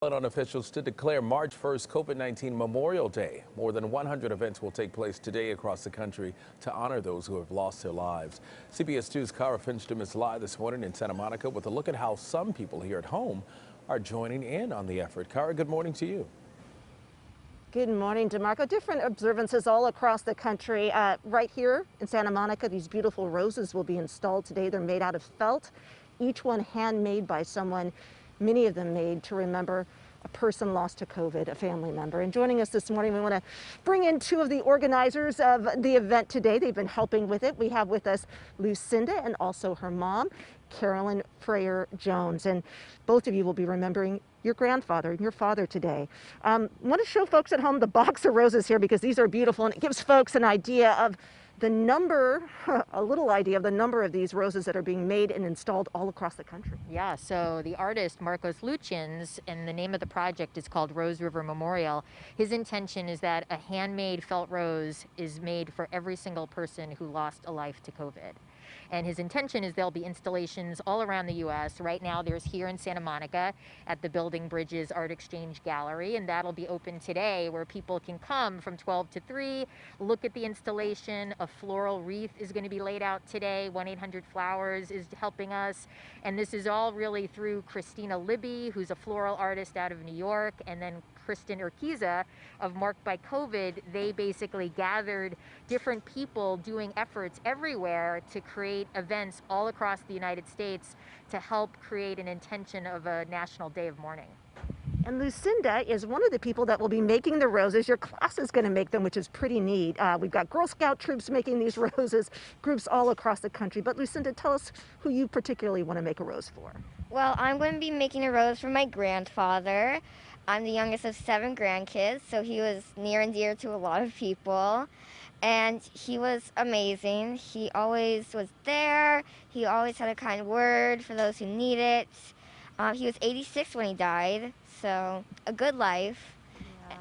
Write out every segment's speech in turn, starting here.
On officials to declare March 1st COVID-19 Memorial Day. More than 100 events will take place today across the country to honor those who have lost their lives. CBS 2's Kara Fincham is live this morning in Santa Monica with a look at how some people here at home are joining in on the effort. Kara, good morning to you. Good morning, DeMarco. Different observances all across the country. Right here in Santa Monica, these beautiful roses will be installed today. They're made out of felt, each one handmade by someone, many of them made to remember a person lost to COVID, a family member. And joining us this morning, we want to bring in two of the organizers of the event today. They've been helping with it. We have with us Lucinda and also her mom, Carolyn Freyer Jones. And both of you will be remembering your grandfather and your father today. Want to show folks at home the box of roses here because these are beautiful, and it gives folks an idea of the number, a little idea of the number of these roses that are being made and installed all across the country. Yeah, so the artist Marcos Luchins, and the name of the project is called Rose River Memorial. His intention is that a handmade felt rose is made for every single person who lost a life to COVID. And his intention is there'll be installations all around the U.S. Right now there's here in Santa Monica at the Building Bridges Art Exchange Gallery, and that'll be open today where people can come from 12 to 3, look at the installation. A floral wreath is going to be laid out today. 1-800-Flowers is helping us. And this is all really through Christina Libby, who's a floral artist out of New York, and then Kristen Urquiza of Marked by COVID. They basically gathered different people doing efforts everywhere to create events all across the United States to help create an intention of a national day of mourning. And Lucinda is one of the people that will be making the roses. Your class is going to make them, which is pretty neat. We've got Girl Scout troops making these roses, groups all across the country. But Lucinda, tell us who you particularly want to make a rose for. Well, I'm going to be making a rose for my grandfather. I'm the youngest of 7 grandkids, so he was near and dear to a lot of people. And he was amazing. He always was there. He always had a kind word for those who need it. He was 86 when he died, so a good life. Yeah.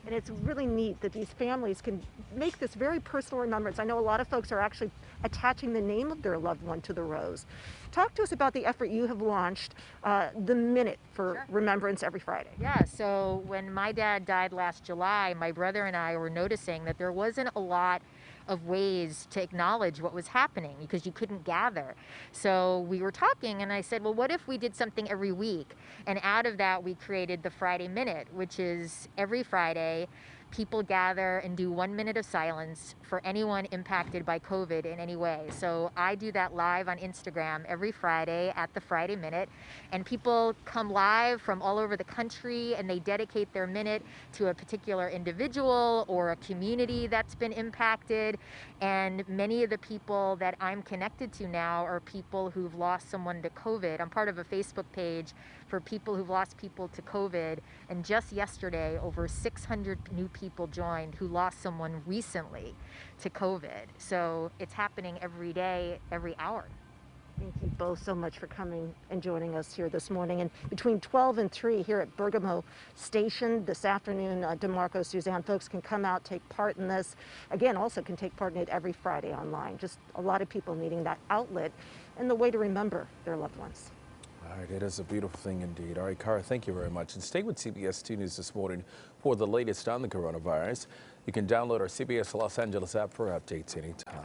And it's really neat that these families can make this very personal remembrance. I know a lot of folks are actually attaching the name of their loved one to the rose. Talk to us about the effort you have launched, the Minute for Sure. Remembrance every Friday. Yeah, so when my dad died last July, my brother and I were noticing that there wasn't a lot of ways to acknowledge what was happening because you couldn't gather. So we were talking and I said, well, what if we did something every week? And out of that, we created the Friday Minute, which is every Friday, people gather and do 1 minute of silence for anyone impacted by COVID in any way. So I do that live on Instagram every Friday at the Friday Minute, and people come live from all over the country and they dedicate their minute to a particular individual or a community that's been impacted. And many of the people that I'm connected to now are people who've lost someone to COVID. I'm part of a Facebook page for people who've lost people to COVID, and just yesterday over 600 new people joined who lost someone recently to COVID. So it's happening every day, every hour. Thank you both so much for coming and joining us here this morning. And between 12 and 3 here at Bergamo Station this afternoon, DeMarco, Suzanne, folks can come out, take part in this. Again, also can take part in it every Friday online. Just a lot of people needing that outlet and the way to remember their loved ones. All right, it is a beautiful thing indeed. All right, Kara, thank you very much. And stay with CBS 2 News this morning for the latest on the coronavirus. You can download our CBS Los Angeles app for updates anytime.